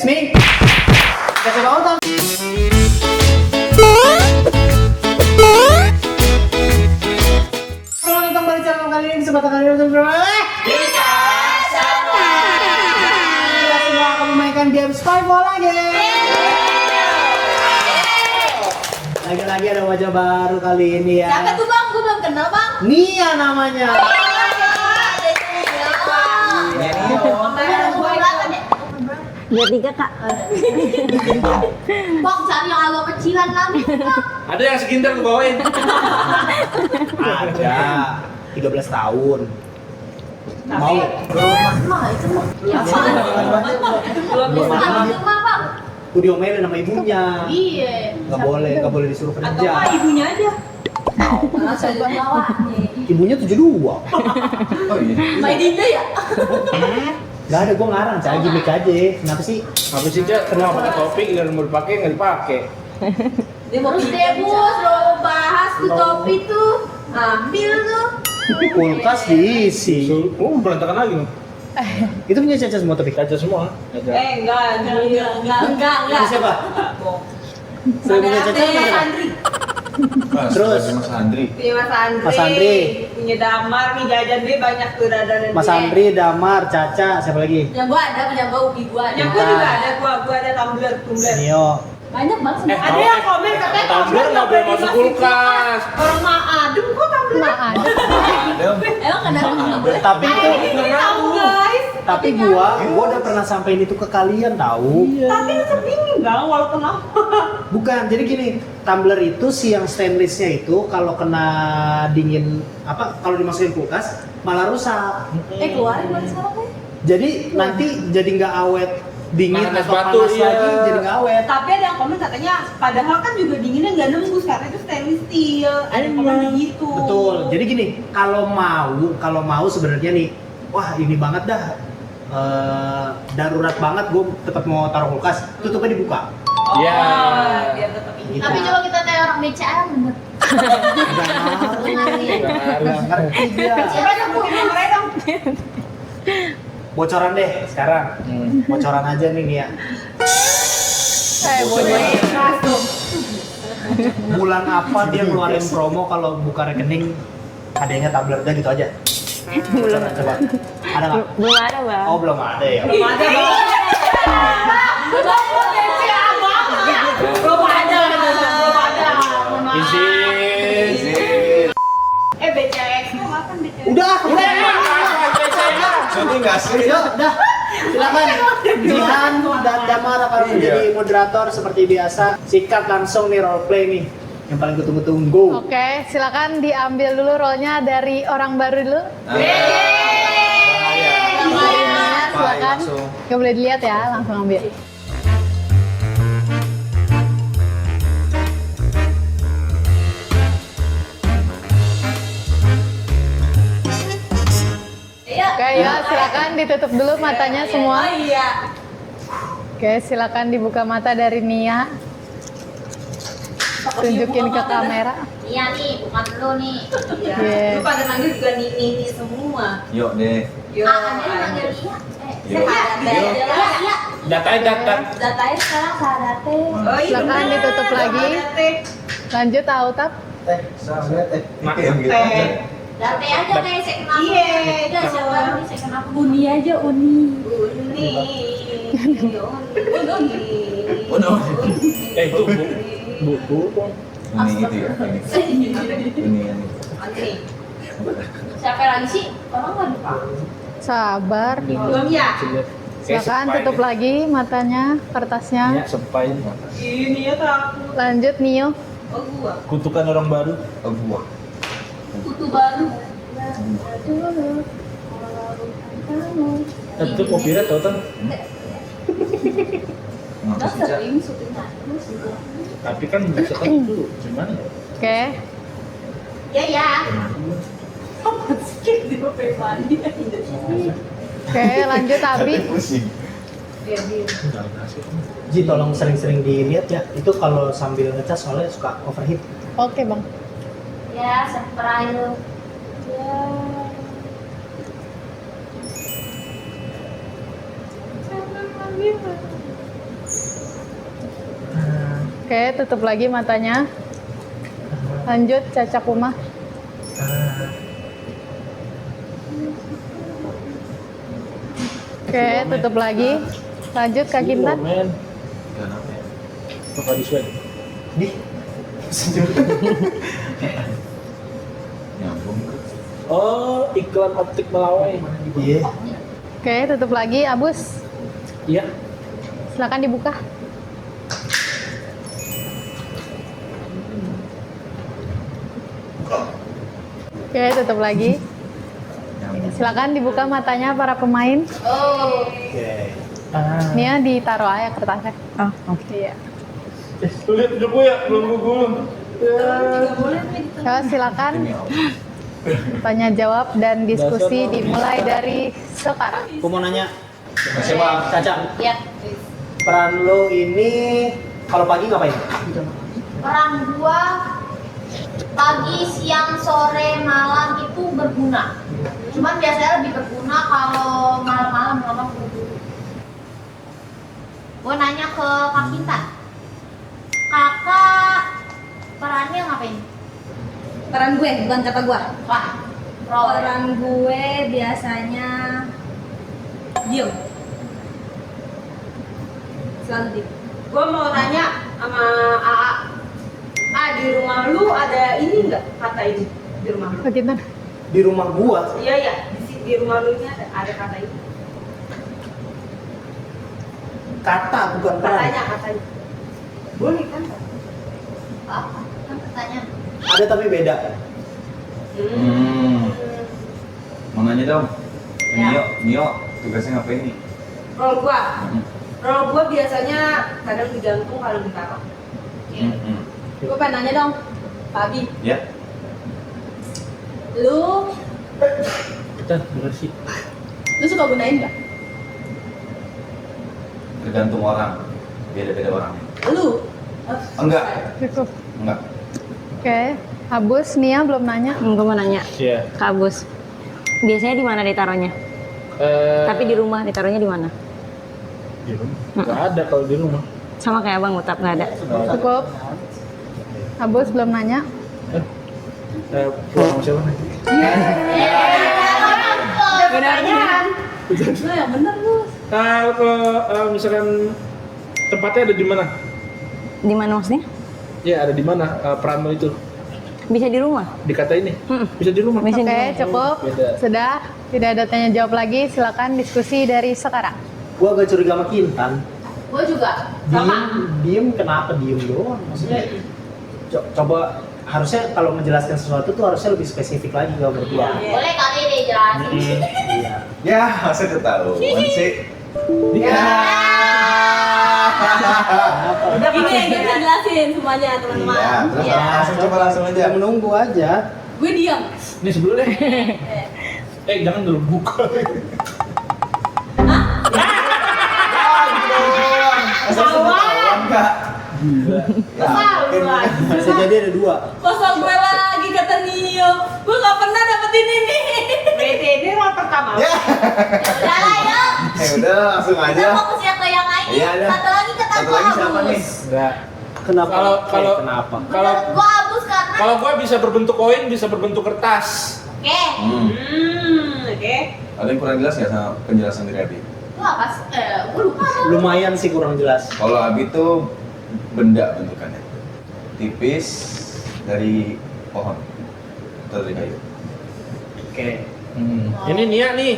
it's me. Kasih bau tau. Selamat datang balik channel kali ini. Kesempatan kali ini untuk Kita semua. kita semua akan memainkan game Skyfall lagi. Lagi-lagi ada wajah baru kali ini ya. Siapa tuh bang? Gue belum kenal bang. Nia namanya. Dua tiga kak. Bang cari yang agak kecilan lagi. Ada yang sekintar gue bawain. Ada 13 tahun. Mau? Mah itu mah. Belum bisa bang. Udah diomelin sama ibunya. Iya. Nggak boleh disuruh Atau kerja. mah ibunya aja. Langsung bawa. Ibunya 72. Main Dinda ya? Gak ada, gue ngarang, cara gimmick aja. Kenapa sih? Apa sih Cak? Kenapa pakai topik? Giliran mau dipakai nggak dipakai. Terus deh bos, lo bahas tuh topi tuh. Ambil tuh. Kulkas diisi. Oh, berantakan lagi nih. Itu punya Caca semua tapi Kaca semua. Enggak. Itu siapa? Saya punya Caca Mas siapa? Andri. Terus? Mas Andri. Punya Mas Andri. Mas Andri. Punya Damar nih jajan deh banyak tuh dadan. Mas Andri, Damar, Caca, siapa lagi? Yang gua ada, punya gua Ubi gua ada. Yang gua juga ada, gua ada tumbler. Nio. Banyak banget. Eh, Ada yang komen katanya tumbler nggak boleh masuk kulkas. Orang mah adem kok tumbler. Emang kenapa nggak boleh? Tapi itu, Tahu guys. tapi gua udah pernah sampein itu ke kalian tahu. Tapi itu dingin enggak walaupun apa. Bukan, jadi gini, tumbler itu si yang stainlessnya itu kalau kena dingin kalau dimasukin kulkas malah rusak. Keluarin buat sekarang deh. Jadi nanti jadi nggak awet, dingin Panas atau batu, panas iya. lagi jadi nggak awet. Tapi ada yang komen katanya padahal kan juga dinginnya nggak nembus karena itu stainless steel. Ada yang komen begitu. Betul. Jadi gini, kalau mau sebenarnya nih, wah ini banget dah. Darurat banget, gue tetap mau taruh kulkas, tutupnya dibuka. Iya. Biar tetap ini. Gitu. Tapi coba kita tanya orang BCA bener. Nggak ngerti dia. Coba sebutin nomornya dong. Bocoran deh sekarang. Bocoran aja nih Nia. Bulan apa dia ngeluarin promo kalau buka rekening hadiahnya tumbler aja gitu aja. Belum coba. Ada nggak? Belum ada bang. Oh belum ada ya. Belum ada bang. Belum ada. Izin. BCX tuh apa BCX? Udah. Jadi nggak sih? Yuk, dah. Silakan. Jihan dan Damar akan menjadi moderator seperti biasa. Sikat langsung nih role play nih. Yang paling ditunggu-tunggu. Oke, silakan diambil dulu role-nya dari orang baru dulu. Silakan. Gak boleh dilihat ya, langsung ambil. Oke ya, silakan ditutup dulu matanya semua. Iya. Oke, silakan dibuka mata dari Nia. Tunjukin ke kamera. Iya nih, bukan dulu nih. Yes. Lu pada manggil juga Nini semua. Yuk deh. Yo. Ada yang manggil Iya. Yuk. Iya. Datanya. Datanya sekarang Sadate. Oh iya. Silakan bener. ditutup lagi. Lanjut Autap. Sama teh. Yang gitu Teh. aja. Date aja kayak saya kenapa. Iya. Udah siapa nih saya kenapa. Uni aja Uni. Uni. Oh no. Itu bu. Ini itu ya. Ini. Oke. Siapa lagi sih? Orang nggak lupa. Sabar. Belum ya? Silakan tutup lagi matanya, kertasnya. Sepai. Ini ya takut. Lanjut Nio. Oh gua. Kutukan orang baru. Oh gua. Kutu baru. Itu copyright tau kan? Ngapa sih, Cak? Sering syuting terus juga. Tapi kan misalkan itu gimana ya? Oke. Ya. Apa sih di mandi? Oke, lanjut Abi. Pusing. Ji tolong sering-sering dilihat ya. Itu kalau sambil ngecas soalnya suka overheat. Oke, Bang. Ya, spray lu. Ya. Oke, tutup lagi matanya. Lanjut Caca Kuma. Oke, tutup lagi. Lanjut Kak Kintan. Men. Kenapa ya? Apa di sweat? Nih. Nyambung. Oh, iklan optik Melawai. Iya. Oke, tutup lagi. Abus, Iya. silakan dibuka. Oke, tutup lagi. Nyambung. Silakan dibuka matanya para pemain. Oh. Oke. Nia ditaruh aja kertasnya. Oh, oke. Iya. Lihat juga ya, belum gulung. So, silakan Demi Allah. tanya jawab dan diskusi dimulai dari sekarang. Aku mau nanya, Masih Bang. Caca, Ya. peran lo ini kalau pagi ngapain? Peran gua pagi, siang, sore, malam itu berguna. Cuman biasanya lebih berguna kalau malam-malam nonton dulu. Gua nanya ke Kak Kintan. Kakak perannya ngapain? Peran gue, bukan kata gue. Wah, role. Peran gue biasanya diem. Selalu diem. Gue mau nanya sama AA. Di rumah lu ada ini nggak kata ini di rumah lu? Kak Kintan. Di rumah gua. Iya ya, di rumah lu ini ada kata ini. Kata bukan peran. Katanya. Boleh kan? Apa? Kan pertanyaan. Ada tapi beda. Mau nanya dong. Nio, tugasnya ngapain nih? Role gua biasanya kadang digantung, kadang ditaruh. Gue pengen nanya dong, Pak Abi. Ya. Lu Kita bener sih. suka gunain nggak? Tergantung orang. Beda-beda orangnya. Lu? Enggak. Cukup. Enggak. Oke, Abus, Nia belum nanya. Gue mau nanya, Iya. Kak Agus. Biasanya di mana ditaruhnya? Tapi di rumah ditaruhnya di mana? Di rumah. Nggak ada kalau di rumah. Sama kayak Abang Utap nggak ada. Cukup. Abus belum nanya. Pulang sama siapa nih? Benar-benar. Lu yang bener lu. Kalau misalkan tempatnya ada di mana? Di mana maksudnya? Ya ada di mana peran lo itu? Bisa di rumah? Dikata ini? Mm-mm. Bisa di rumah. Bisa di Oke, rumah. cukup. Beda. Sudah, tidak ada tanya jawab lagi. Silakan diskusi dari sekarang. Gua agak curiga sama Kintan. Gua juga. Diem kenapa diem doang? Maksudnya coba harusnya kalau menjelaskan sesuatu tuh harusnya lebih spesifik lagi kalau berdua. Boleh kali deh jelasin. Iya. Ya, masa ketahuan sih. Ya. Udah ini yang kita jelasin semuanya teman-teman. Iya, terus Iya. coba langsung aja. Ya menunggu aja. Gue diam. Ini sebelumnya. Jangan dulu buka. Masa ketahuan enggak? Selalu lagi. Bisa jadi ada dua. Masa gue lagi kata Nio. Gue gak pernah dapetin ini. BT ini role pertama. Ya. Udah lah yuk. Ya udah langsung Kita aja. fokus yang ke yang lain. Iya, ada. Satu lagi kata Satu gua lagi siapa Abus. nih? Enggak. Kenapa? Kalau kenapa? kalau Menurut gua Abus karena kalau gua bisa berbentuk koin, bisa berbentuk kertas. oke. Oke. Ada yang kurang jelas nggak sama penjelasan dari Abi? Lu apa sih? Gua lupa. Lumayan sih kurang jelas. Kalau Abi tuh benda bentukannya, tipis dari pohon atau dari kayu. Oke. Ini Nia nih.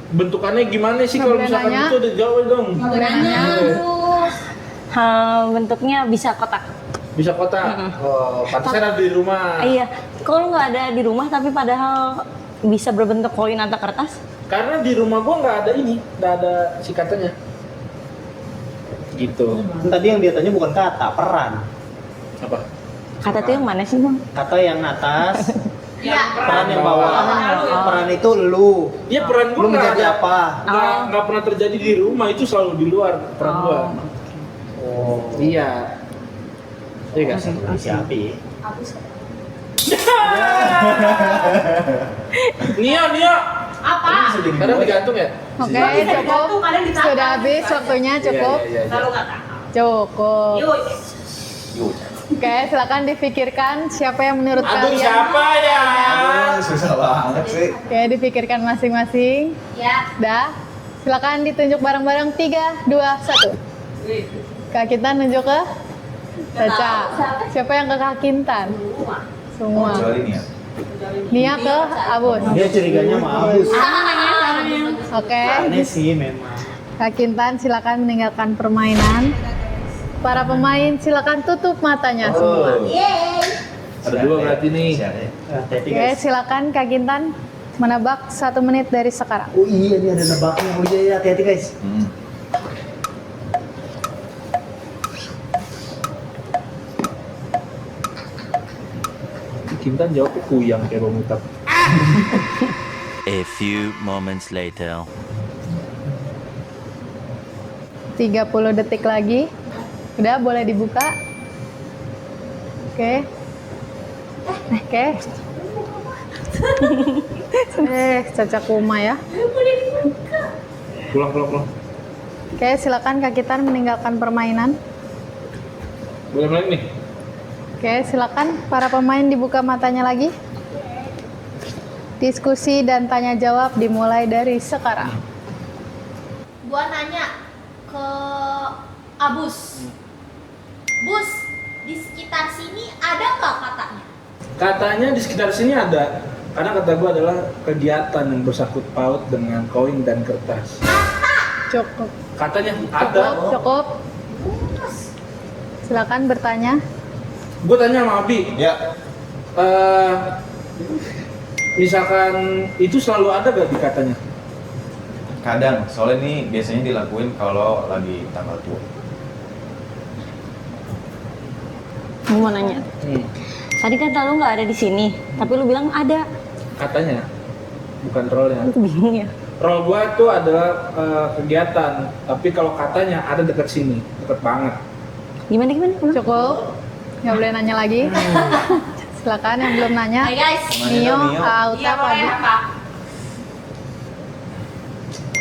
Bentukannya gimana sih Nggak kalau boleh misalkan nanya. itu udah jauh dong? Nggak boleh nanya. Terus Bentuknya bisa kotak. Bisa kotak. Oh, pantesan ada di rumah. Iya. Kalau nggak ada di rumah tapi padahal bisa berbentuk koin atau kertas? Karena di rumah gua nggak ada ini, nggak ada sikatannya. Gitu. Tadi yang dia tanya bukan kata, peran. Apa? Kata tuh yang mana sih Bang? Kata yang atas, ya. peran yang bawah. Oh. Peran itu lu. Iya peran gua Lu menjadi ada. apa? Nggak pernah terjadi di rumah, itu selalu di luar peran gua. Oh. Iya. Iya nggak sih? Siapa? Abus. Nia. Apa? Kadang digantung ya? Oke, Bisa cukup. digantung, kadang ditaruh. Sudah habis waktunya, cukup. Iya. Kalau nggak tahu. Cukup. Yuk. Yuk. Oke, silakan dipikirkan siapa yang menurut Aduh, kalian. siapa ya? Susah banget sih. Oke, dipikirkan masing-masing. Ya. Dah. Silakan ditunjuk bareng-bareng 3, 2, 1. Kak Kintan nunjuk ke Caca. Siapa yang ke Kak Kintan? Semua. Kecuali nih ya. Nia ke Abus. Dia curiganya sama Abus. Oke. Aneh sih memang. Kak Kintan silakan meninggalkan permainan. Para pemain silakan tutup matanya semua. Ada 2 berarti nih. Hati-hati Oke, guys. silakan Kak Kintan menebak 1 menit dari sekarang. Oh iya, ini ada nebaknya. Oh iya, hati-hati guys. Kintan jawabnya kuyang kayak Romutab. A few moments later. 30 detik lagi. Udah, boleh dibuka. Oke. Oke. Caca Kuma ya. Pulang. Oke, silakan Kak Kintan meninggalkan permainan. Boleh mulai nih? Oke, silakan para pemain dibuka matanya lagi. Diskusi dan tanya jawab dimulai dari sekarang. Gua nanya ke Abus. Bus, di sekitar sini ada nggak katanya? Katanya di sekitar sini ada. Karena kata gue adalah kegiatan yang bersangkut paut dengan koin dan kertas. Cukup. Katanya ada. Cukup. Silakan bertanya. Gue tanya sama Abi. Ya. Misalkan itu selalu ada gak di katanya? Kadang, soalnya ini biasanya dilakuin kalau lagi tanggal tua. Gue mau nanya. Tadi kata lu nggak ada di sini, tapi lu bilang ada. Katanya, bukan role-nya. Aku bingung ya. Role gue itu adalah kegiatan, tapi kalau katanya ada dekat sini, dekat banget. Gimana? Cukup. Nggak boleh nanya lagi. Silakan yang belum nanya. Hai guys. Nio, Nio. Auta, Iya, boleh Abi. apa?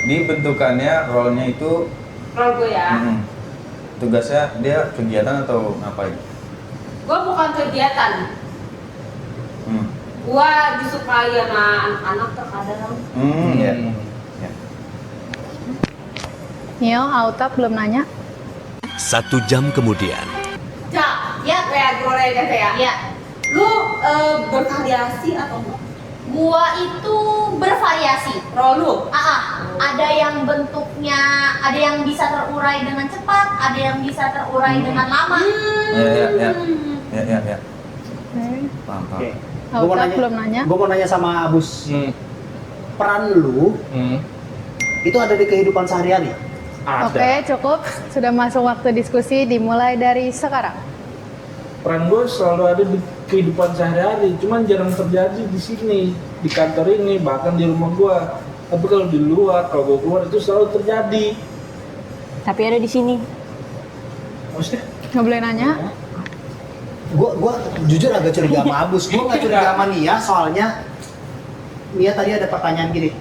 Di bentukannya role-nya itu Roll gue ya. tugasnya dia kegiatan atau ngapain? Gue bukan kegiatan. Gue disukai sama anak-anak terkadang. Iya. Ya. Nio, Auta belum nanya. 1 jam kemudian. Ja, Ya. kayak gue boleh deh ya. Ya. Lu bervariasi atau enggak? Gua itu bervariasi. Roll lu. Ada yang bentuknya, ada yang bisa terurai dengan cepat, ada yang bisa terurai dengan lama. Ya. Oke. Paham. Oke. Gua mau Auta nanya. belum nanya. Gue mau nanya sama Abus. Peran lu Hmm. itu ada di kehidupan sehari-hari? Ada. Oke, cukup. Sudah masuk waktu diskusi dimulai dari sekarang. Peran gue selalu ada di kehidupan sehari-hari, cuman jarang terjadi di sini, di kantor ini, bahkan di rumah gue. Tapi kalau di luar, kalau gue keluar itu selalu terjadi. Tapi ada di sini. Maksudnya? Nggak boleh nanya. Gua jujur agak curiga sama Abus. Gua nggak curiga sama Nia, soalnya Nia tadi ada pertanyaan gini.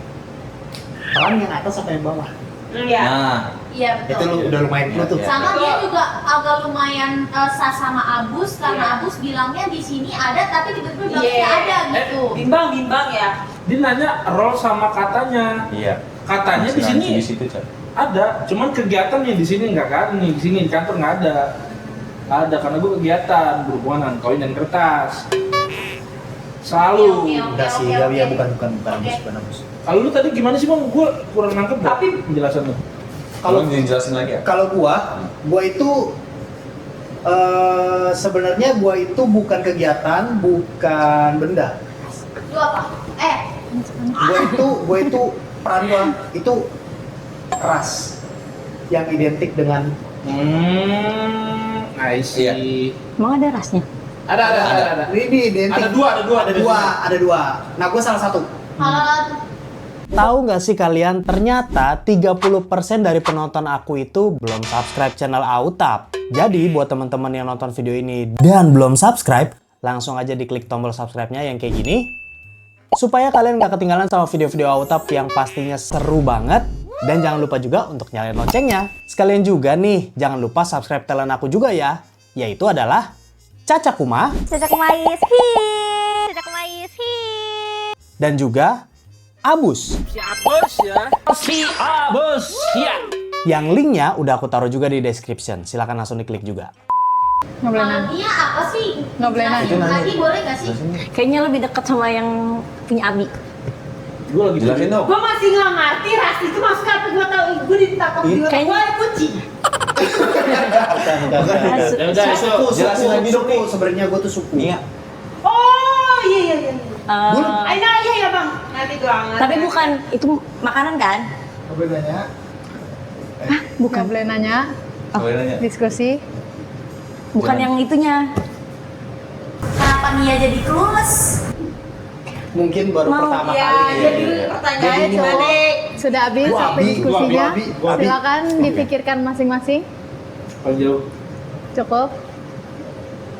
Peran yang atas apa yang bawah? Iya. Nah, Iya Itu betul. lu udah lumayan clue tuh. Iya. Sama dia juga agak lumayan sah sama Abus karena Iya. Abus bilangnya di sini ada tapi tiba-tiba bilang Iya. nggak ada gitu. Bimbang ya. Dia nanya role sama katanya. iya. Katanya di sini Di situ, Cak. ada, cuman kegiatannya di sini nggak kan? Nih di sini di kantor nggak ada. Ada karena gue kegiatan berhubungan dengan koin dan kertas. Selalu. Oke. Enggak sih, Oke, ya, oke. ya bukan Oke. Abus. Kalau lu tadi gimana sih bang? Gue kurang nangkep. Tapi penjelasan lu. Kalau dijelasin lagi ya? Kalau gua itu sebenarnya gua itu bukan kegiatan, bukan benda. Lu apa? Gua itu peran gua itu ras yang identik dengan I see. Emang ada rasnya? Ada. ini identik. Ada dua. Ada dua. Nah, gua salah satu. Kalau Tahu nggak sih kalian, ternyata 30% dari penonton aku itu belum subscribe channel Autap. Jadi buat teman-teman yang nonton video ini dan belum subscribe, langsung aja diklik tombol subscribe-nya yang kayak gini. Supaya kalian nggak ketinggalan sama video-video Autap yang pastinya seru banget. Dan jangan lupa juga untuk nyalain loncengnya. Sekalian juga nih, jangan lupa subscribe channel aku juga ya. Yaitu adalah Caca Kuma. Caca Kumais, Caca Kumais, Dan juga Abus. Si Abus ya. Si Abus ya. Yang linknya udah aku taruh juga di description. Silahkan langsung diklik juga. Nggak boleh nanya. Dia apa sih? Nggak boleh nanya. Jelasin lagi boleh nggak sih? Kayaknya lebih dekat sama yang punya Abi. Gue lagi Jelasin dong. Gue masih nggak ngerti ras itu maksud apa. Gue tahu gue ditangkap di luar. Kayaknya- Gue ada kucing. Ya udah itu. Jelasin lagi dong, suku. Sebenarnya gue tuh suku. Nia. Oh iya. Eh, Iya ya bang. Nanti gue ngerti. tapi bukan itu makanan kan? Apa bedanya? Nggak boleh nanya. Boleh nanya. Diskusi. Bukan Jangan. yang itunya. Kenapa Nia jadi clueless? Mungkin baru Mau, pertama Iya, kali. jadi pertanyaannya Jadi cuma mau- deh. Sudah habis Gua waktu Abi, diskusinya. gua Abi. Silakan dipikirkan masing-masing. Lanjut. Cukup.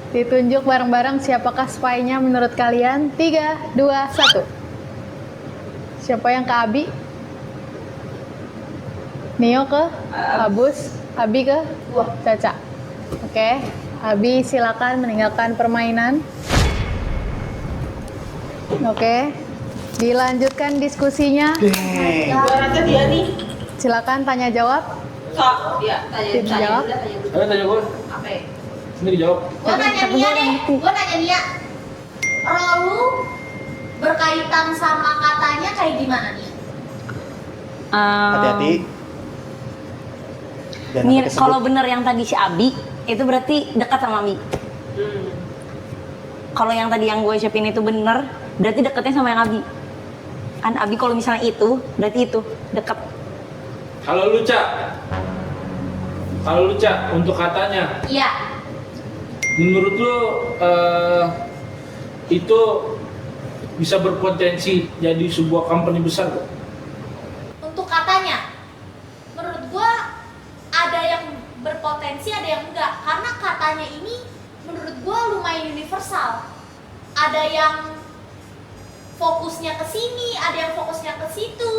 Ditunjuk bareng-bareng siapakah spy-nya menurut kalian. 3, 2, 1. Siapa yang ke Abi? Nio ke Abus, Abi ke Caca. Oke, Abi silakan meninggalkan permainan. Oke, dilanjutkan diskusinya. Deng. Gue rasa dia nih. Silakan tanya jawab. Sok, dia Tim jawab. Ayo tanya gue. Apa ya? Sini dijawab. Gue nanya Nia deh. Gue nanya Nia. Role lu berkaitan sama katanya kayak gimana nih? Hati-hati. Jangan Nih sampai kesebut. kalau bener yang tadi si Abi, itu berarti dekat sama Abi. Kalau yang tadi yang gue ucapin itu bener, berarti dekatnya sama yang Abi. Kan Abi kalau misalnya itu, berarti itu dekat. Kalau lu Cak. Kalau lu Cak untuk katanya, Iya. menurut lu itu bisa berpotensi jadi sebuah company besar gak? Untuk katanya, menurut gua ada yang berpotensi, ada yang enggak. Karena katanya ini menurut gua lumayan universal. Ada yang fokusnya ke sini, ada yang fokusnya ke situ.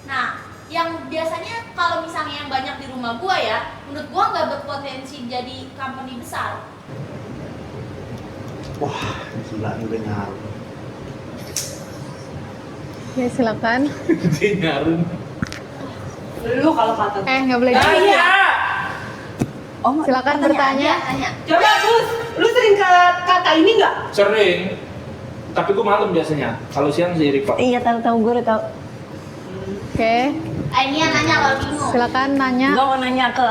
Nah, yang biasanya kalau misalnya yang banyak di rumah gua ya, menurut gua nggak berpotensi jadi company besar. Wah, gila nih udah nyaru. Ya silakan. Dia nyarum. Lu kalau kata. Nggak boleh. Ah iya. Oh, Silakan Tanya, bertanya. tanya. Coba Gus, lu sering kata ini nggak? Sering. Tapi gue malam biasanya. Kalau siang sih Riva. Iya tahu gue udah tahu. Oke, Nia nanya kalau bingung. silakan nanya. Gue mau nanya ke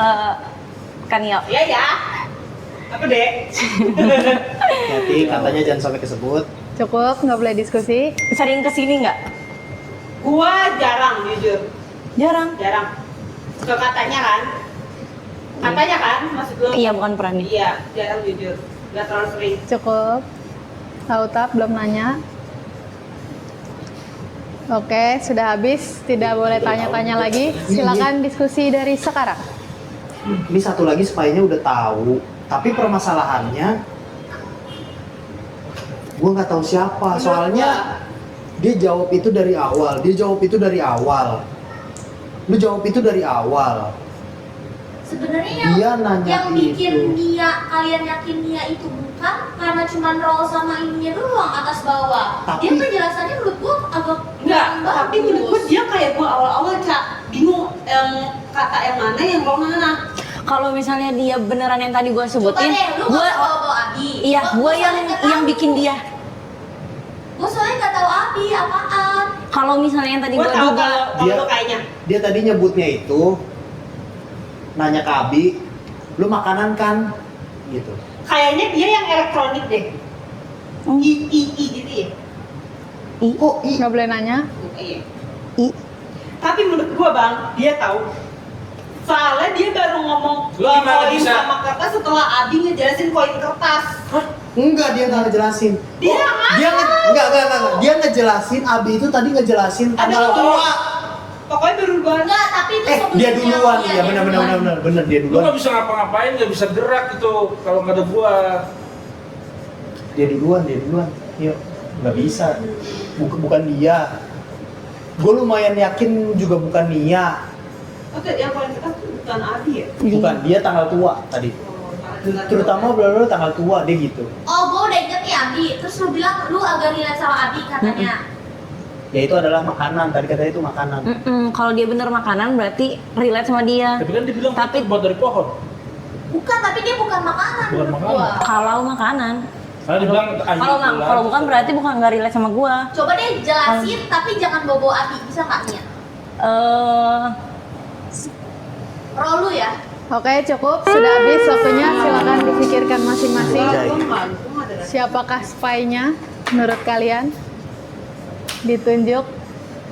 Kanio. Iya ya. Apa dek? Hati-hati, katanya jangan sampai kesebut. Cukup, nggak boleh diskusi. Sering kesini nggak? Gua jarang jujur, Jarang. jarang. Ke katanya kan? Katanya kan, maksud lu? Iya bukan perannya. Iya, jarang jujur. Gak terlalu sering. Cukup. Autap belum nanya. Oke, sudah habis. Tidak boleh tanya-tanya lagi. Silakan diskusi dari sekarang. Ini satu lagi spy-nya udah tahu, tapi permasalahannya gue nggak tahu siapa. Soalnya dia jawab itu dari awal. Lu jawab itu dari awal. Sebenarnya Dia yang nanya bikin itu. dia, kalian yakin dia itu bukan karena cuman roll sama ininya doang atas bawah. Tapi- Dia penjelasannya menurut gua agak Enggak, kurang tapi bagus. menurut gua dia kayak gua awal-awal Cak, bingung kata yang mana yang mau mana. Kalau misalnya dia beneran yang tadi gue Coba sebutin, deh, lu gue nggak bawa Abi. iya gue yang soalnya nggak tahu. bikin dia. Gua soalnya nggak tahu Abi apaan. Kalau misalnya yang tadi Gua gue tahu duga, kalau Dia- lu kayaknya. Dia tadi nyebutnya itu nanya ke Abi, lu makanan kan? Gitu. Kayaknya dia yang elektronik deh. I gitu ya. Kok Nggak boleh nanya. Iya. I. Tapi menurut gua bang, dia tahu. Soalnya dia baru ngomong Lu gimana koin bisa? sama kertas setelah Abi ngejelasin koin kertas. Enggak, dia nggak ngejelasin. Dia Enggak. Dia ngejelasin, Abi itu tadi ngejelasin Ada tanggal foto. tua. Pokoknya baru gua. Enggak, tapi itu sebelumnya. Dia duluan. Iya, Iya, benar dia Lu duluan. nggak bisa ngapa-ngapain, nggak bisa gerak gitu kalau nggak ada gua. Dia duluan. Yuk, nggak bisa. Bukan dia. Gue lumayan yakin juga bukan Nia. Oh, yang paling dekat tuh bukan Abi ya? Bukan, dia tanggal tua tadi. Terutama bener-bener tanggal tua dia gitu. Oh, gue udah inget nih Abi. Terus lu bilang lu agak relate sama Abi katanya. Ya itu adalah makanan, tadi katanya itu makanan. Kalau dia bener makanan berarti relate sama dia. Tapi kan dibilang Tapi- buat dari pohon. Bukan, tapi dia bukan makanan. Bukan menurut makanan. gua. Kalau makanan. Karena dibilang Kalau bukan berarti bukan nggak relate sama gua. Coba deh jelasin, tapi jangan bawa Abi. Bisa nggak Nia? Roll lu ya. Oke, cukup. Sudah habis waktunya. Silakan dipikirkan masing-masing. Jai. Siapakah spy-nya menurut kalian? Ditunjuk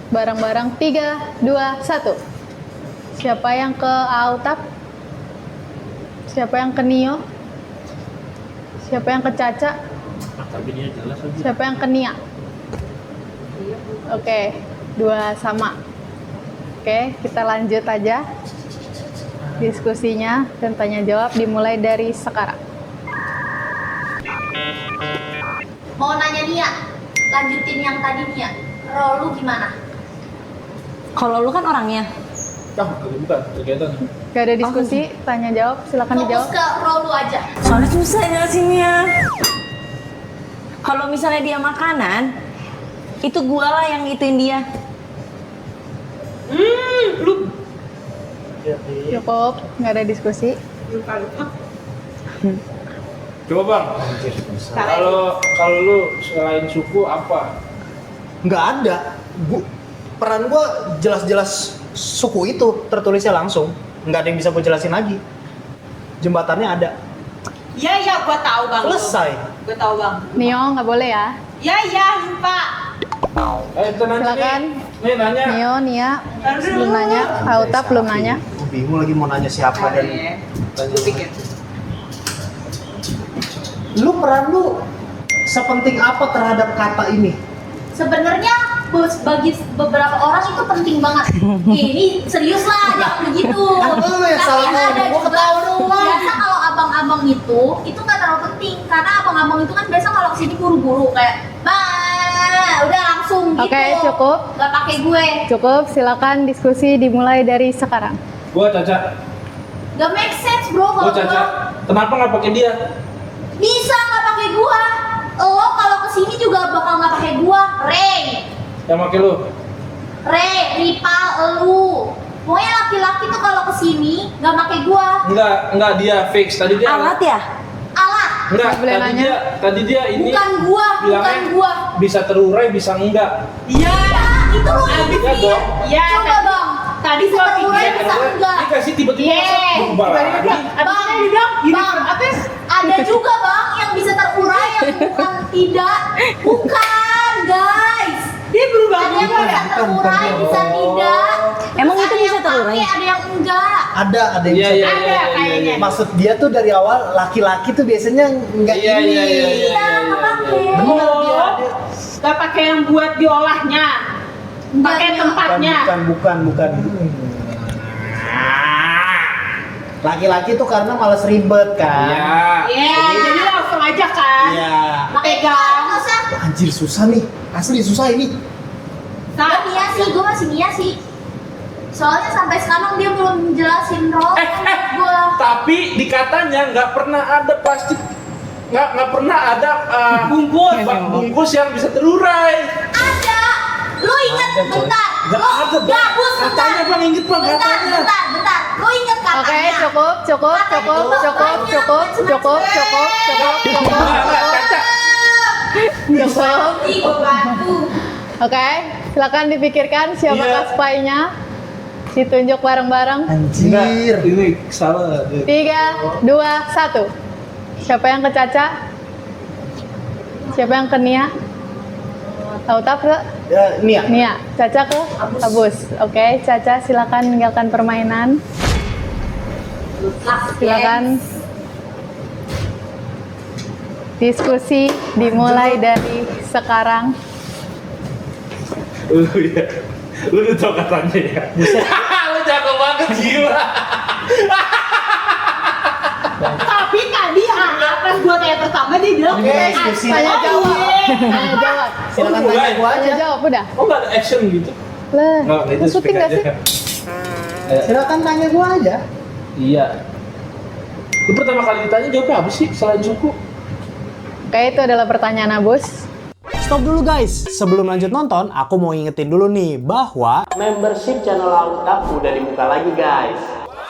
bareng-bareng 3, 2, 1. Siapa yang ke Autap? Siapa yang ke Nio? Siapa yang ke Caca? Tapi dia jelas aja. Siapa yang ke Nia? Oke, 2 sama. Oke, kita lanjut aja diskusinya dan tanya jawab dimulai dari sekarang. Mau nanya Nia, lanjutin yang tadi Nia. Roll lu gimana? Kalau lu kan orangnya. Bukan kegiatan. Gak ada diskusi, tanya jawab, silakan Fokus dijawab. ke roll lu aja. Soalnya susah jelasinnya. Kalau misalnya dia makanan, itu gua lah yang ituin dia. Lu Cukup, nggak ada diskusi. lupa. Coba bang, kalau lu selain suku apa? Nggak ada. Peran gue jelas-jelas suku itu tertulisnya langsung. Nggak ada yang bisa gue jelasin lagi. Jembatannya ada. Ya, gua tahu bang. Selesai. Gua tahu bang. Nio nggak boleh ya. Ya, lupa. Kita nanya Silakan. nih nanya. Nio, Nia, belum nanya. Autap belum nanya. Gue bingung lagi mau nanya siapa dan Gua pikir. lu peran lu sepenting apa terhadap kata ini? Sebenarnya bagi beberapa orang itu penting banget. Ini serius lah, jangan begitu. Kan lu yang salah Tapi ada ngomong, gua juga ketawa doang. biasa kalau abang-abang itu nggak terlalu penting karena abang-abang itu kan biasa kalau kesini buru-buru kayak, udah langsung gitu. Oke, cukup. Gak pakai gue. Cukup, silakan diskusi dimulai dari sekarang. Gua Caca. Gak make sense bro Gua kalau Caca. gua. Kenapa nggak pakai dia? Bisa nggak pakai gua. Lo kalau kesini juga bakal nggak pakai gua. Yang pakai lu? Rival, elu. Pokoknya laki-laki tuh kalau kesini nggak pakai gua. Enggak dia fix. Tadi dia Alat ya? Alat. Enggak, Boleh tadi nanya? dia ini Bukan gua, bilangnya bukan gua. bisa terurai, bisa enggak. Iya. Ya, itu lo Iya dong. Iya. Coba bang. Tadi Bisa gua terurai, pikir. bisa enggak. Dikasih tiba-tiba Yeay. berubah lagi. Bang, ada juga bang yang bisa terurai yang bukan tidak. Bukan guys. Dia berubah Ada yang bisa terurai, bisa tidak. Emang Terus itu ada bisa yang terurai? pakai, ada yang enggak. Ada yang Iya, bisa. iya, Ada iya, kayaknya. Maksud dia tuh dari awal laki-laki tuh biasanya nggak Iya, ini. iya, iya, iya. Iya, nggak pakai. Bener dia. Gak pakai yang buat diolahnya. Pakai Enggak, tempatnya. Bukan. Laki-laki tuh karena malas ribet kan. Iya. Iya, jadi langsung aja kan. Iya. Pegang. Nggak usah. Anjir susah nih. Asli susah ini. Gue masih Nia sih. Soalnya sampai sekarang dia belum jelasin role gue. Tapi di katanya nggak pernah ada plastik, nggak pernah ada bungkus yang bisa terurai. Ada. Lu inget Ada, coy. bentar. Nggak Lu ada, Bang. gabus bentar. Katanya, Bang, inget, Bang, katanya. Bentar. Lu inget katanya. Oke, cukup. Ih, gue bantu. Oke, silakan dipikirkan siapakah Iya. spy-nya. Ditunjuk bareng-bareng. Anjir. Ini salah. 3, 2, 1. Siapa yang ke Caca? Siapa yang ke Nia? Autap ke Nia. Nia. Caca ke Abus. Oke, Caca silakan meninggalkan permainan. Silakan. Diskusi dimulai dari sekarang. Lu ya, lu udah tau katanya ya. Lu jago banget gila. Tapi tadi pas gua tanya pertama dia bilang Oke, diskusi. Tanya jawab. iya. Tanya jawab. Silakan Oh, tanya mulai. gua Tanya aja. jawab udah. Oh nggak ada action gitu? Lah, Nggak, itu lu syuting speak gak aja. sih? Silakan tanya gua aja. Iya. Lu pertama kali ditanya jawabnya apa sih selain suku? Kayak itu adalah pertanyaan Abus. Stop dulu guys, sebelum lanjut nonton, aku mau ingetin dulu nih bahwa membership channel Autap udah dibuka lagi guys.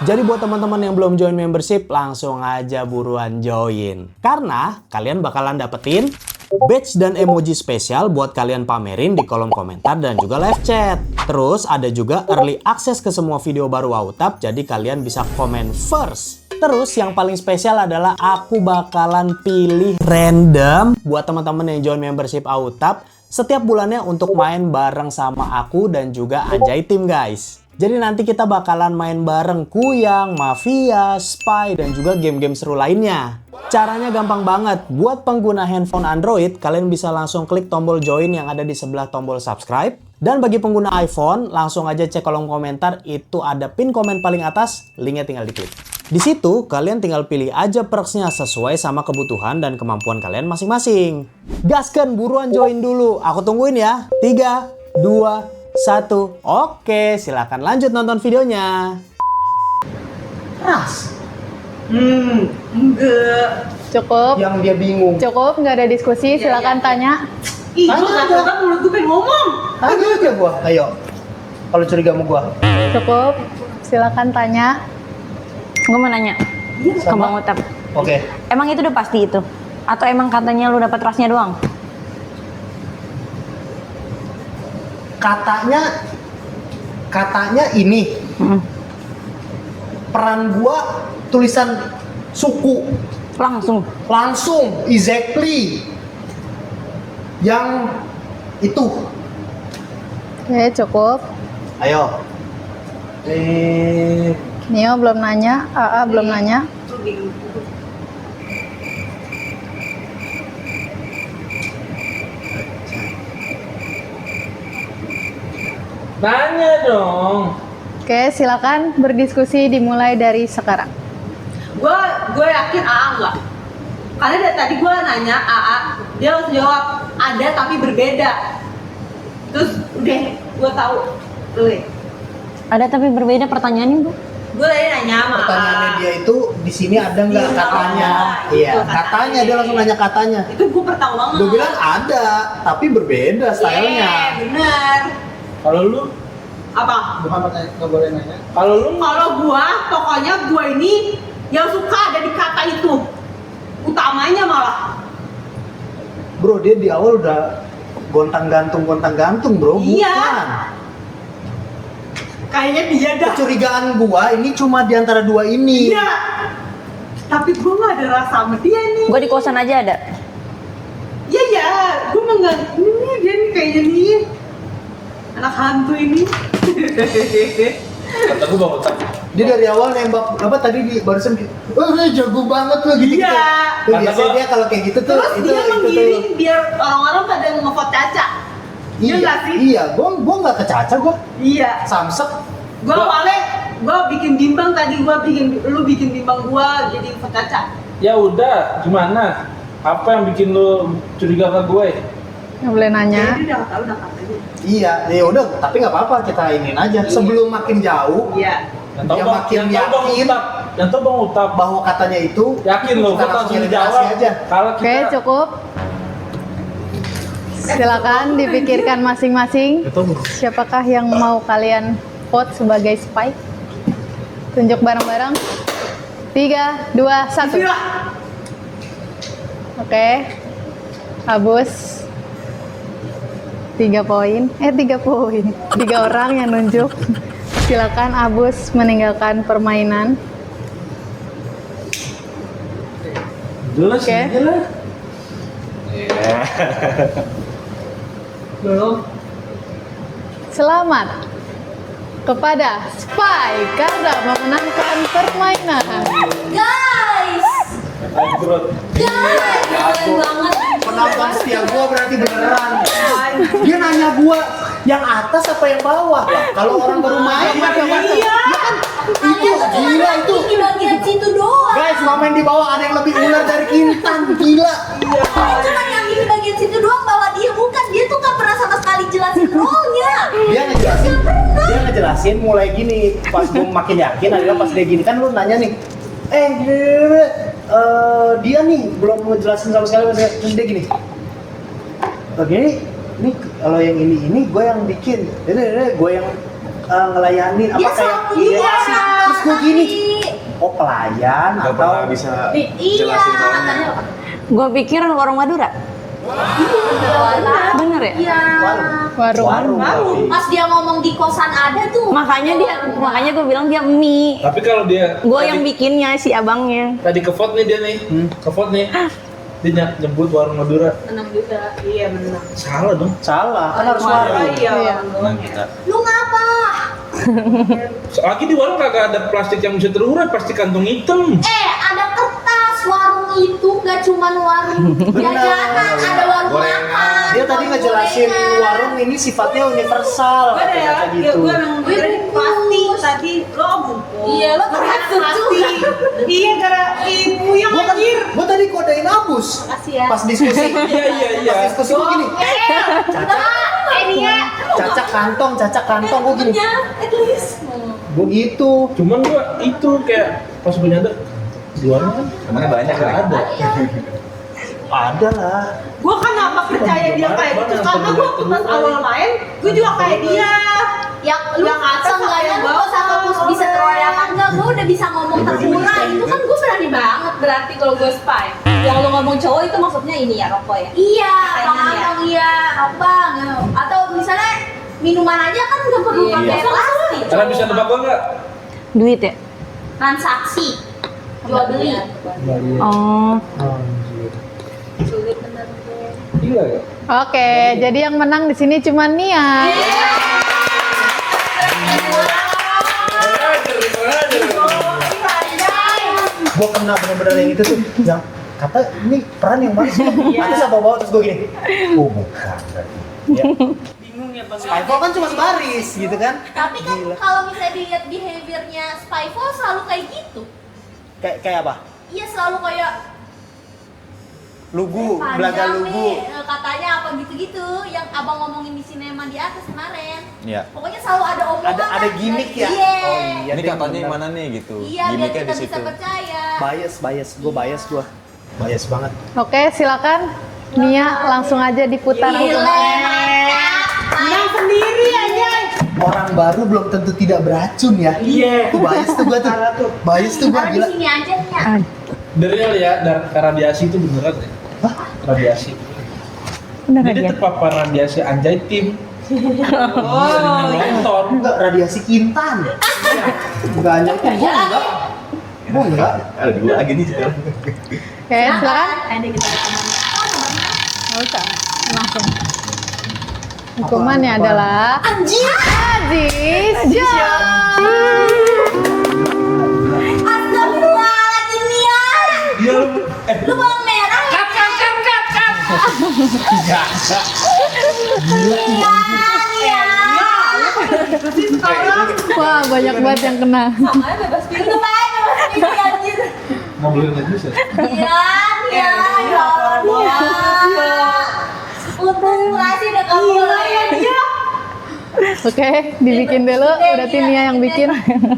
Jadi buat teman-teman yang belum join membership, langsung aja buruan join. Karena kalian bakalan dapetin badge dan emoji spesial buat kalian pamerin di kolom komentar dan juga live chat. Terus ada juga early access ke semua video baru Autap, jadi kalian bisa komen first. Terus yang paling spesial adalah aku bakalan pilih random buat teman-teman yang join membership Autap setiap bulannya untuk main bareng sama aku dan juga Anjay Team guys. Jadi nanti kita bakalan main bareng Kuyang, Mafia, Spy, dan juga game-game seru lainnya. Caranya gampang banget. Buat pengguna handphone Android, kalian bisa langsung klik tombol join yang ada di sebelah tombol subscribe. Dan bagi pengguna iPhone, langsung aja cek kolom komentar, itu ada pin komen paling atas, linknya tinggal diklik. Di situ, kalian tinggal pilih aja perksnya sesuai sama kebutuhan dan kemampuan kalian masing-masing. Gaskan, buruan join dulu. Aku tungguin ya. 3, 2, 1. Oke, silakan lanjut nonton videonya. Ras. Enggak. Cukup. Yang dia bingung. Cukup, nggak ada diskusi. Silakan tanya. Ih, Tanya gua aja. kata mulut gue pengen ngomong. Tanya aja gua. Ayo. Kalau curiga sama gua. Cukup. Silakan tanya. Gue mau nanya ke Bang Utap. Oke. Emang itu udah pasti itu? Atau emang katanya lu dapat rasnya doang? Katanya ini. Peran gua tulisan suku. Langsung. Exactly. Yang itu. Oke, cukup. Ayo. Nio belum nanya, AA belum nanya. Nanya dong. Oke, silakan berdiskusi dimulai dari sekarang. Gue yakin AA enggak. Karena dari tadi gue nanya AA, dia langsung jawab ada tapi berbeda. Terus udah gue tahu. Ada tapi berbeda pertanyaannya, Bu. Gue tadi nanya sama Pertanyaannya dia itu di sini ada nggak Iya, katanya? itu Iya, katanya. katanya dia langsung nanya katanya. Itu gue pertama banget. Gue bilang ada, tapi berbeda stylenya. Iya, bener. Kalau lu, Apa? Bukan pertanyaan, nggak boleh nanya. kalau lu Kalau gua, pokoknya gua ini yang suka ada di kata itu. Utamanya malah. Bro, dia di awal udah gontang gantung bro. Iya. Bukan. Kayaknya dia dah. Kecurigaan gua ini cuma di antara dua ini. Iya. Tapi gua nggak ada rasa sama dia nih. Gue di kosan aja ada. Iya ya, gua mah nggak. Ini dia nih kayaknya nih. Anak hantu ini. kata gue Bang Utap. Dia dari awal nembak apa tadi di barusan jago banget lo gitu. Iya. Tuh Kata biasanya gua- dia kalau kayak gitu tuh Terus itu dia tuh. menggiring biar orang-orang pada nge-vote Caca. Iya nggak sih? Iya, gua nggak kecaca gua. Iya. Samsek. Gua awalnya bikin bimbang tadi, lu bikin bimbang gua jadi vote Caca. Ya udah, gimana? Apa yang bikin lu curiga ke gue? Nggak boleh nanya. Jadi udah kata aja. Iya, ya udah, tapi nggak apa-apa kita iniin aja. Sebelum makin jauh, Iya. Yang tahu dia Bang, makin yang tahu Bang yakin Utap, yang tahu Bang Utap. bahwa katanya itu Yakin lo, kita gue langsung langsung eliminasi dijawab. aja. Kalau Oke, kita, cukup. Silakan dipikirkan masing-masing. Siapakah yang mau kalian vote sebagai spy? Tunjuk bareng-bareng. 3, 2, 1. Bismillah. Oke. Abus. 3 poin. 3 poin. 3 orang yang nunjuk. Silakan Abus meninggalkan permainan. jelas Oke. aja lah. Belum. Selamat kepada Spy karena memenangkan permainan. Guys, Bro, keren banget. Penonton setia gua berarti beneran. Dia nanya gua yang atas apa yang bawah. Kalau orang baru main, Iya. itu gila itu. Di bagian situ doang. Guys, momen di bawah ada yang lebih ular dari Kintan, gila. Kalian cuma yang di bagian situ doang bahwa dia bukan. Dia tuh gak pernah sama sekali jelasin role-nya. Dia ngejelasin ngejelasin mulai gini. Pas gue makin yakin adalah pas dia gini kan lu nanya nih, dia nih belum ngejelasin sama sekali. Terus dia gini, oke, ini kalau yang ini gue yang bikin, ini gue yang ngelayanin apa Ya, kayak iya. terus gue gini, oh pelayan Gak atau pernah bisa Iya, jelasin soalnya. katanya apa? Gue pikir warung Madura. Bener ya? Iya. Warung. Pas dia ngomong di kosan ada tuh. Makanya gue bilang dia mie. Tapi kalau dia Gue yang bikinnya si abangnya. tadi ke vote nih dia nih, ke vote nih. Dia nyebut warung Madura. Menang juga. Iya menang. Salah dong. salah kan harus warung. Iya. Menang kita. Lu ngapa? Lagi di warung kagak ada plastik yang bisa terurai, plastik kantong hitam. Ada kertas warung itu nggak cuma warung jajanan, ada warung Gorengan. makan. Dia tadi ngejelasin warung ini sifatnya universal Gue ada ya, kayak gitu. gue emang dari pasti tadi lo bungkus. Iya, lo termasuk juga. Iya, gara ibu yang Gua kan, anjir. gua tadi kodein Abus. Makasih ya. Pas diskusi. Iya. Pas diskusi gua gini. Caca kantong gua gini. At least. Gua gitu. Cuman gua itu kayak pas gue nyadar di warung kan Temennya banyak nggak kan? ada. Ada lah. Gue kan apa percaya dia kayak gitu karena gue pas awal main, gue juga kayak dia. Yang lu Yang atas sama seenggaknya yang lu bawah. pas fokus bisa teroyak apa enggak, gue udah bisa ngomong Gua juga terpura. bisa Itu juga. kan gue berani banget. Berarti kalau gue spy, yang lo ngomong cowok itu maksudnya ini ya rokok ya? Iya, Kayaknya bang iya, abang. Atau misalnya minuman aja kan nggak perlu Iya. pakai plastik. Karena bisa nebak gua nggak? Duit ya? Transaksi, jual beli. Oh. Sulit bener gue. Gila ya. Oke, jadi yang menang di sini cuma Nia. Gua kena bener-bener yang itu tuh. Yang kata ini peran yang mana sih? Atau siapa bawa terus gua gini. Oh bukan berarti. Ya. Bingung ya bang. Spyfall kan cuma sebaris gitu kan. Tapi kan kalau misalnya dilihat behaviornya Spyfall selalu kayak gitu. Kayak apa? Iya selalu kayak Lugu, panjang belaga lugu. nih, katanya apa gitu-gitu yang abang ngomongin di sinema di atas kemarin. Iya. Pokoknya selalu ada omongan. Ada gimmick ya? Iya. Oh iya. Ini deh, katanya yang bener. mana nih gitu. Iya, biar Gimiknya kita di bisa situ. percaya. Bias. Gua. Bias banget. Oke, silakan Nia langsung aja diputar hukumannya. Menang sendiri aja. Orang baru belum tentu tidak beracun ya. Iya. Tuh bias tuh gua tuh. Bias tuh gua Taruh di gila. sini aja nih ya. Dari ya, dari radiasi itu beneran ya? Hah? Radiasi. Beneran Jadi ya? terpapar radiasi anjay tim. Oh, Nonton. Enggak radiasi kintan. Enggak hanya itu gua enggak. Gua enggak. Ada dua lagi nih sekarang. Oke, silakan. Ada kita rekaman. Nggak usah, langsung. Hukumannya adalah Anjir. Aziz Jam. Astagfirullahaladzim Nia. Iya lu. Lu bawang merah ya? Nia. Wah, banyak banget yang kena. Makanya bebas pilih. Itu baik bebas pilih anjir. Nggak boleh nggak bisa. Iya, Nia. Ya Allah, Nia. Untung kurasi udah kamu ya. Oke, dibikin dulu. Berarti Nia yang bikin.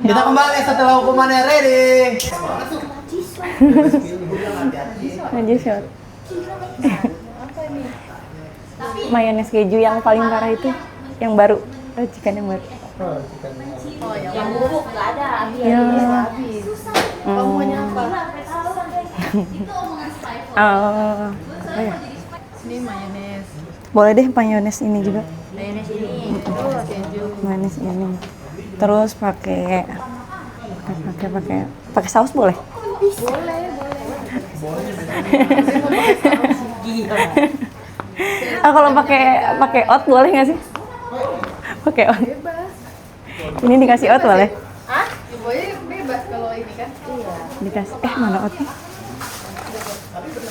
Kita kembali setelah hukumannya ready. Aja shot. Mayones keju yang paling parah itu, yang baru, racikan yang baru. Yang buruk nggak ada. Ya. Kamu maunya apa? Itu omongan Spyfall. Oh ya. Ini mayones. Boleh deh mayones ini juga. Mayones ini. Mayones ini. Terus pakai saus boleh? Ah, kalau pakai oat boleh nggak sih? Pakai oat. Ini dikasih oat boleh? Hah? Boleh bebas kalau ini kan? Iya. Dikasih. Mana oatnya?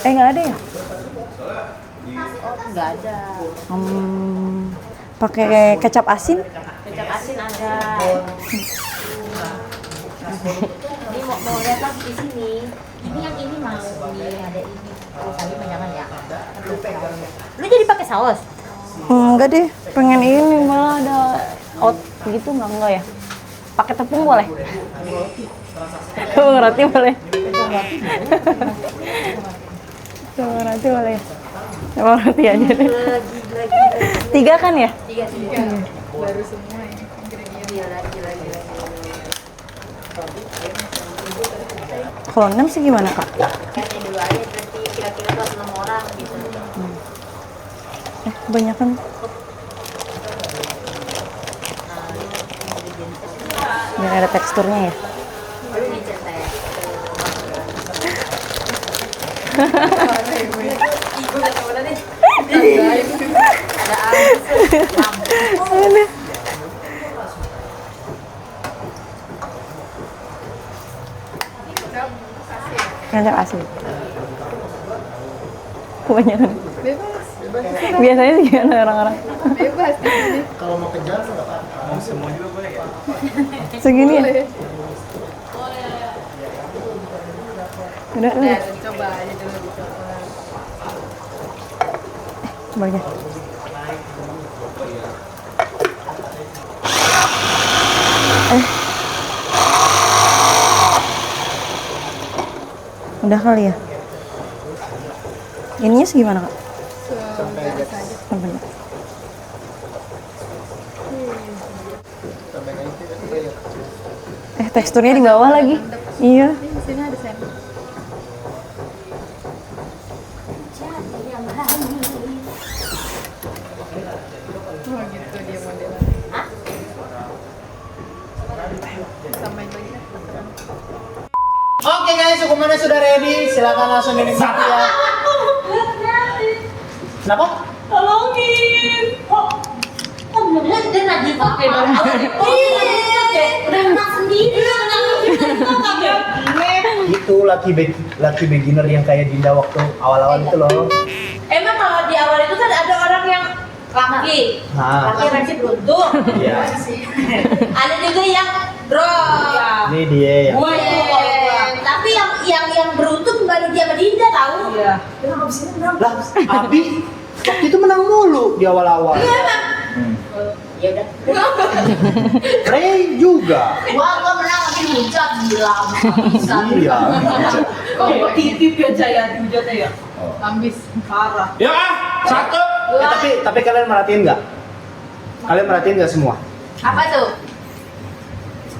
Nggak ada ya? Nggak ada. Pakai kecap asin? Kecap asin ada. Ini mau lihat lagi di sini. Ini yang ini mau ini ada ini. Oh, tadi jangan ya. Lu jadi pakai saus? Enggak deh, pengen ini malah ada oat Begitu enggak ya? Pakai tepung boleh? Tepung roti boleh? Tepung roti boleh ya? Tepung roti aja deh. 3 kan ya? 3. Baru semua ya. Kalau 6 sih gimana kak? Kayaknya dulu aja berarti kira-kira buat 6 orang gitu. Kebanyakan. Biar ada teksturnya ya. Ini cetek. Kecap asli. Kebanyakan. Bebas. Biasanya sih gimana orang-orang? Bebas di sini. Kalau mau kejar nggak apa-apa. Mau semua juga boleh ya? Segini ya? Boleh. Udah. Ya, coba aja dulu dicoba. Coba aja. Udah kali ya? Ininya segimana kak? Sebentar saja. Sebentar. Teksturnya di bawah lagi. Iya. Ini di sini ada sendok. Oh gitu dia modelnya. Samain lagi ya. Oke guys, hukumannya sudah ready. Silakan langsung dinikmati ya. Kenapa? Tolongin. Oh bener dia lagi pakai barang. Iya, udah menang sendiri. Itu laki beginner yang kayak Dinda waktu awal-awal itu loh. Emang kalau di awal itu kan ada orang yang laki, Nah, laki masih beruntung. iya. Ada juga yang draw. Ini dia yang. Gue tapi yang beruntung baru dia sama Dinda tahu. Iya. Lah, Abi waktu itu menang mulu di awal-awal. Ya udah. Ray juga. Gua menang tapi hujat gila. Bisa. Iya. Kalau titip ya Jaya dihujat ya. Ambis. Parah. Ya, 1. Tapi kalian merhatiin nggak? Kalian merhatiin nggak semua? Apa tuh?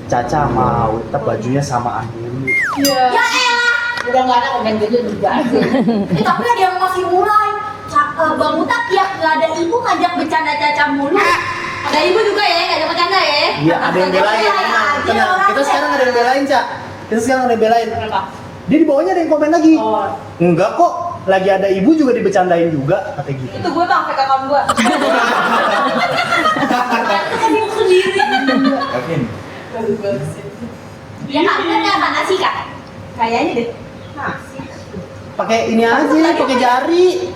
Caca sama Utap bajunya samaan dulu. Iya. Ya elah. Udah nggak ada komen gitu juga. Tapi ada yang masih mulai. Bang Utak tiap nggak ada ibu ngajak bercanda Caca mulu. Ada ibu juga ya, ngajak bercanda ya. Iya, ada yang belain. Tenang. Kita sekarang ada yang belain, Cak. Kita sekarang ada yang belain. Dia di bawahnya ada yang komen lagi. Enggak kok, lagi ada ibu juga dibecandain juga, kata gitu. Itu gue bang, fake account gue. Kan ibu sendiri. Yakin? Ya kan bener apa nasi kak? Kayaknya deh. Nasi. Pakai ini aja, pakai jari.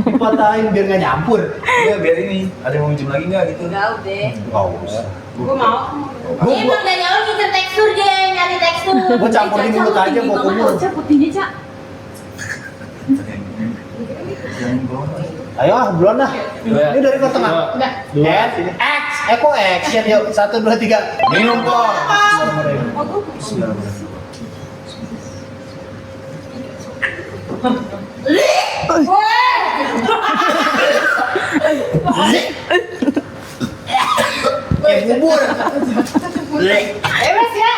Dipatahin biar nggak nyampur. Iya, biar ini. Ada yang mau minjem lagi nggak gitu? Enggak deh. Nggak usah. Gue mau. Ini emang dari awal ngincer tekstur deh, nyari tekstur. Gua campurin mulut aja, gua kumur. Cak, putihnya Cak. Jangan bawa. Ayo ah, duluan dah. Ini dari ke tengah. Udah. X, kok action yuk. 1, 2, 3. Minum kok. Bubur. Bebas ya.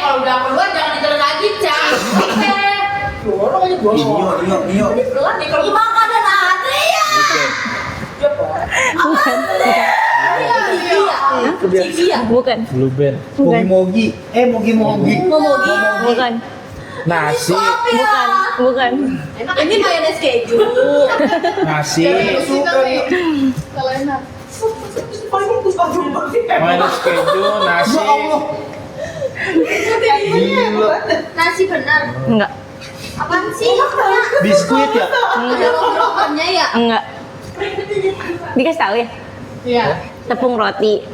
Kalau udah keluar jangan ditelan lagi, Cak. Dorong aja gua. Nio. Ini keluar nih kalau makanan ada ya. Bukan. Cici ya? Bukan. Blue band. Mogi-mogi. Mogi-mogi. Bukan. Nasi. Bukan. Ini mayonnaise keju. Nasi. Kalau enak. Mayonnaise keju, nasi. Ya Allah. Gila. Nasi benar. Enggak. Apaan sih? Biskuit ya? Ada lontongnya ya? Enggak. Dikasih tahu ya? Iya. Tepung roti,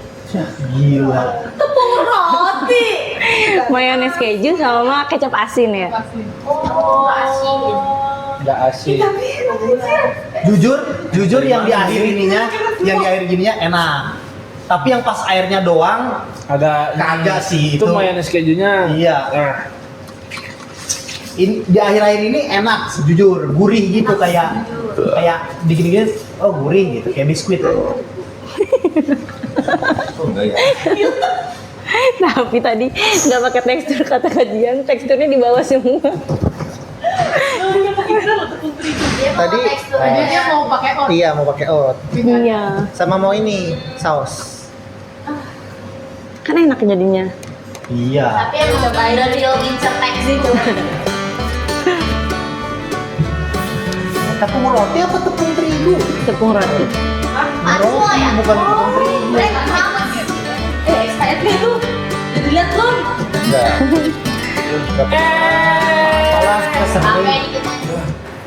Gila. Tepung roti. mayones keju sama kecap asin ya. Pasti. Oh, asin. nggak asin. Jujur yang di akhir gininya enak. Tapi yang pas airnya doang Agak kagak sih itu mayones kejunya. Iya. Nah, di akhir-akhir ini enak, jujur, gurih gitu kayak dikit-dikit gurih gitu, kayak biskuit. Oh enggak ya. Tapi tadi nggak pakai tekstur kata kajian, teksturnya di bawah semua. Dia mau Tadi, tekstur Dia mau pakai oat. Iya, mau pakai oat. Iya. Sama mau ini, saus. Kan enak jadinya. Iya. tapi emang udah real incer teks itu. Tepung roti apa tepung terigu? Tepung roti. Aduh ya. Bukan tepung terigu. Enak banget. expirednya tuh udah dilihat belum? Enggak. Malah Sampai keseringan. dikit.